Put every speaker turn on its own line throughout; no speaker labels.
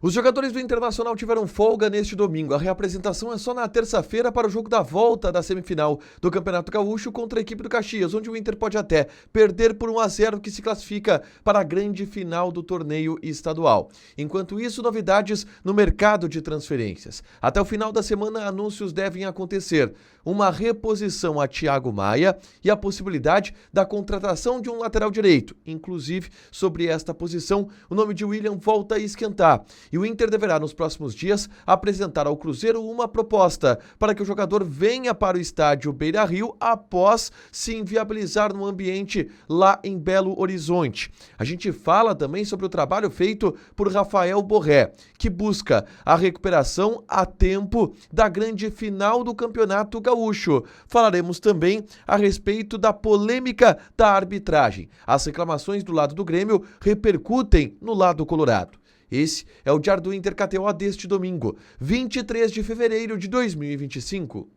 Os jogadores do Internacional tiveram folga neste domingo. A reapresentação é só na terça-feira para o jogo da volta da semifinal do Campeonato Gaúcho contra a equipe do Caxias, onde o Inter pode até perder por 1-0, que se classifica para a grande final do torneio estadual. Enquanto isso, novidades no mercado de transferências. Até o final da semana, anúncios devem acontecer. Uma reposição a Thiago Maia e a possibilidade da contratação de um lateral direito. Inclusive, sobre esta posição, o nome de William volta a esquentar. E o Inter deverá, nos próximos dias, apresentar ao Cruzeiro uma proposta para que o jogador venha para o estádio Beira-Rio após se inviabilizar no ambiente lá em Belo Horizonte. A gente fala também sobre o trabalho feito por Rafael Borré, que busca a recuperação a tempo da grande final do Campeonato Gaúcho. Falaremos também a respeito da polêmica da arbitragem. As reclamações do lado do Grêmio repercutem no lado colorado. Esse é o Diário do Inter KTO deste domingo, 23 de fevereiro de 2025.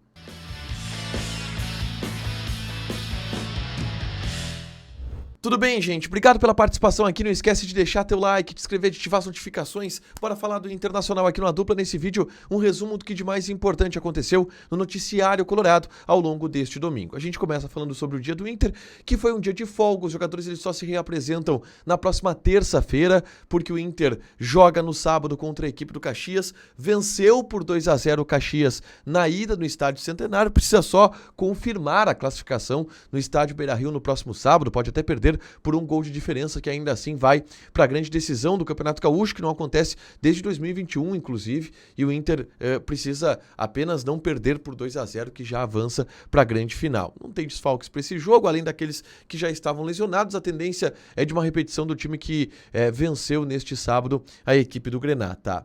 Tudo bem, gente? Obrigado pela participação aqui. Não esquece de deixar teu like, de inscrever, de ativar as notificações. Bora falar do Internacional aqui no Dupla. Nesse vídeo, um resumo do que de mais importante aconteceu no noticiário colorado ao longo deste domingo. A gente começa falando sobre o dia do Inter, que foi um dia de folga. Os jogadores eles só se reapresentam na próxima terça-feira, porque o Inter joga no sábado contra a equipe do Caxias. Venceu por 2-0 o Caxias na ida no Estádio Centenário. Precisa só confirmar a classificação no Estádio Beira-Rio no próximo sábado. Pode até perder por um gol de diferença, que ainda assim vai para a grande decisão do Campeonato Gaúcho, que não acontece desde 2021, inclusive, e o Inter precisa apenas não perder por 2-0, que já avança para a grande final. Não tem desfalques para esse jogo, além daqueles que já estavam lesionados. A tendência é de uma repetição do time que venceu neste sábado a equipe do Grenat, tá?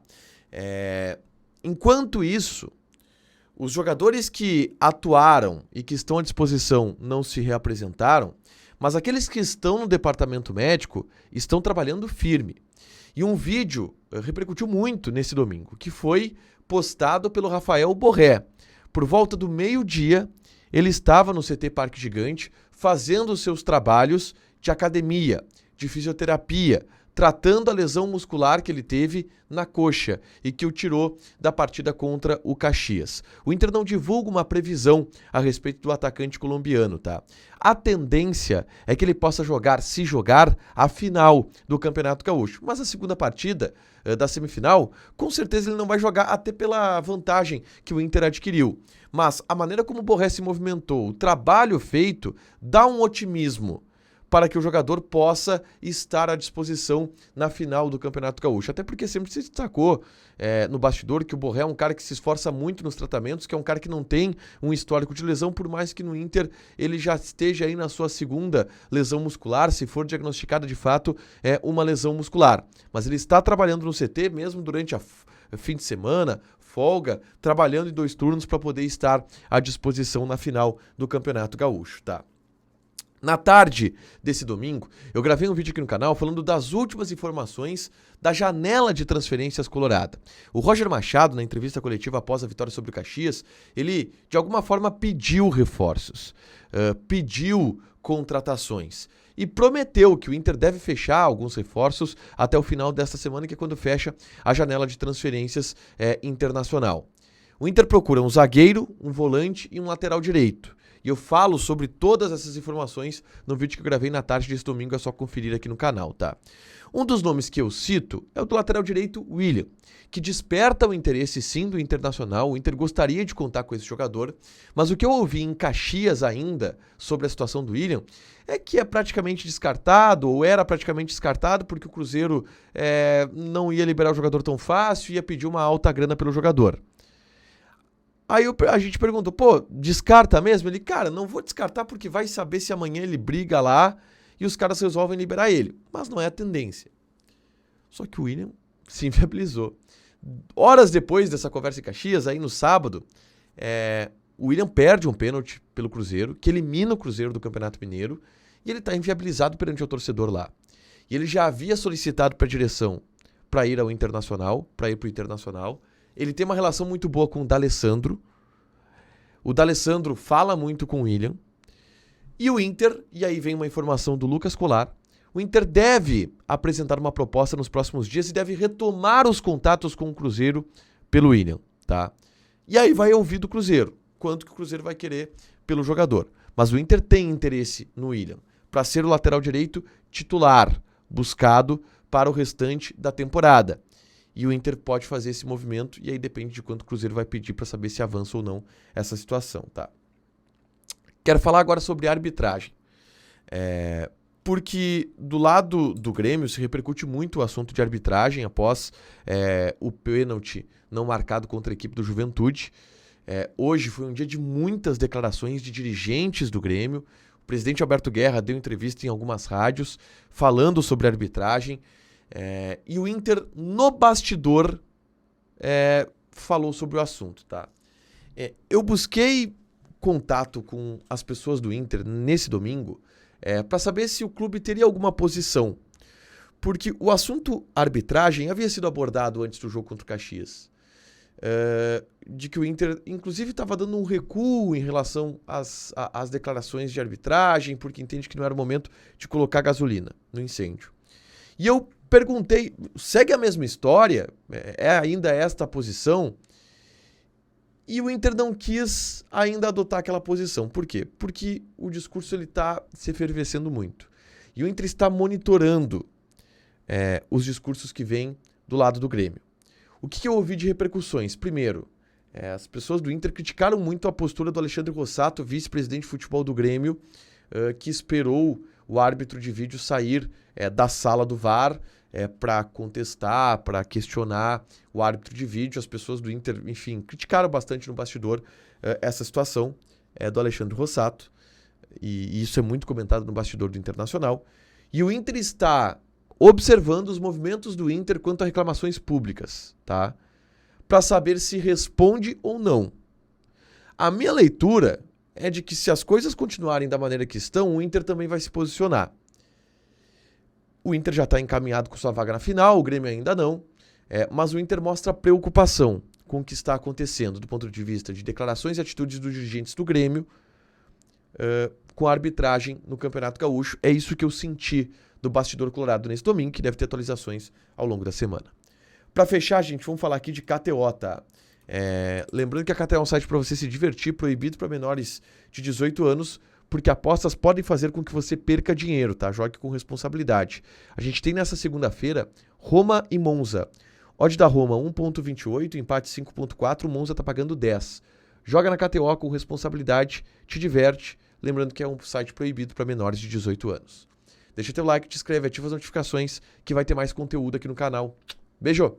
Enquanto isso, os jogadores que atuaram e que estão à disposição não se reapresentaram, mas aqueles que estão no departamento médico estão trabalhando firme. E um vídeo repercutiu muito nesse domingo, que foi postado pelo Rafael Borré. Por volta do meio-dia, ele estava no CT Parque Gigante fazendo os seus trabalhos de academia, de fisioterapia, tratando a lesão muscular que ele teve na coxa e que o tirou da partida contra o Caxias. O Inter não divulga uma previsão a respeito do atacante colombiano, tá? A tendência é que ele possa jogar, se jogar, a final do Campeonato Gaúcho. Mas a segunda partida da semifinal, com certeza ele não vai jogar, até pela vantagem que o Inter adquiriu. Mas a maneira como o Borré se movimentou, o trabalho feito, dá um otimismo para que o jogador possa estar à disposição na final do Campeonato Gaúcho. Até porque sempre se destacou no bastidor que o Borré é um cara que se esforça muito nos tratamentos, que é um cara que não tem um histórico de lesão, por mais que no Inter ele já esteja aí na sua segunda lesão muscular, se for diagnosticada de fato uma lesão muscular. Mas ele está trabalhando no CT mesmo durante a fim de semana, folga, trabalhando em 2 turnos para poder estar à disposição na final do Campeonato Gaúcho, tá? Na tarde desse domingo, eu gravei um vídeo aqui no canal falando das últimas informações da janela de transferências colorada. O Roger Machado, na entrevista coletiva após a vitória sobre o Caxias, ele de alguma forma pediu reforços, pediu contratações e prometeu que o Inter deve fechar alguns reforços até o final desta semana, que é quando fecha a janela de transferências internacional. O Inter procura um zagueiro, um volante e um lateral direito. E eu falo sobre todas essas informações no vídeo que eu gravei na tarde desse domingo, é só conferir aqui no canal, tá? Um dos nomes que eu cito é o do lateral direito William, que desperta o interesse sim do Internacional. O Inter gostaria de contar com esse jogador, mas o que eu ouvi em Caxias ainda sobre a situação do William é que é praticamente descartado, ou era praticamente descartado, porque o Cruzeiro não ia liberar o jogador tão fácil, ia pedir uma alta grana pelo jogador. Aí a gente perguntou, descarta mesmo? Ele, cara, não vou descartar porque vai saber se amanhã ele briga lá e os caras resolvem liberar ele. Mas não é a tendência. Só que o William se inviabilizou. Horas depois dessa conversa em Caxias, aí no sábado, o William perde um pênalti pelo Cruzeiro, que elimina o Cruzeiro do Campeonato Mineiro, e ele está inviabilizado perante o torcedor lá. E ele já havia solicitado para a direção para ir ao Internacional, para ir para o Internacional. Ele tem uma relação muito boa com o D'Alessandro. O D'Alessandro fala muito com o William. E o Inter, e aí vem uma informação do Lucas Colar, o Inter deve apresentar uma proposta nos próximos dias e deve retomar os contatos com o Cruzeiro pelo William, tá? E aí vai ouvir do Cruzeiro, quanto que o Cruzeiro vai querer pelo jogador. Mas o Inter tem interesse no William, para ser o lateral direito titular, buscado para o restante da temporada. E o Inter pode fazer esse movimento, e aí depende de quanto o Cruzeiro vai pedir para saber se avança ou não essa situação, tá? Quero falar agora sobre a arbitragem. Porque do lado do Grêmio se repercute muito o assunto de arbitragem após o pênalti não marcado contra a equipe do Juventude. Hoje foi um dia de muitas declarações de dirigentes do Grêmio. O presidente Alberto Guerra deu entrevista em algumas rádios falando sobre a arbitragem. E o Inter, no bastidor, falou sobre o assunto, tá? Eu busquei contato com as pessoas do Inter nesse domingo para saber se o clube teria alguma posição. Porque o assunto arbitragem havia sido abordado antes do jogo contra o Caxias. De que o Inter, inclusive, estava dando um recuo em relação às declarações de arbitragem, porque entende que não era o momento de colocar gasolina no incêndio. E eu perguntei, segue a mesma história? É ainda esta a posição? E o Inter não quis ainda adotar aquela posição. Por quê? Porque o discurso está se efervescendo muito. E o Inter está monitorando os discursos que vêm do lado do Grêmio. O que eu ouvi de repercussões? Primeiro, as pessoas do Inter criticaram muito a postura do Alexandre Rossato, vice-presidente de futebol do Grêmio, que esperou o árbitro de vídeo sair da sala do VAR para contestar, para questionar o árbitro de vídeo. As pessoas do Inter, enfim, criticaram bastante no bastidor essa situação do Alexandre Rossato, e isso é muito comentado no bastidor do Internacional. E o Inter está observando os movimentos do Inter quanto a reclamações públicas, tá? Para saber se responde ou não. A minha leitura é de que se as coisas continuarem da maneira que estão, o Inter também vai se posicionar. O Inter já está encaminhado com sua vaga na final, o Grêmio ainda não, mas o Inter mostra preocupação com o que está acontecendo do ponto de vista de declarações e atitudes dos dirigentes do Grêmio com a arbitragem no Campeonato Gaúcho. É isso que eu senti do bastidor colorado nesse domingo, que deve ter atualizações ao longo da semana. Para fechar, gente, vamos falar aqui de KTO, tá? Lembrando que a KTO é um site para você se divertir, proibido para menores de 18 anos, porque apostas podem fazer com que você perca dinheiro, tá? Jogue com responsabilidade. A gente tem nessa segunda-feira Roma e Monza. Odd da Roma 1.28, empate 5.4, o Monza tá pagando 10. Joga na KTO com responsabilidade, te diverte. Lembrando que é um site proibido para menores de 18 anos. Deixa teu like, te inscreve, ativa as notificações que vai ter mais conteúdo aqui no canal. Beijo!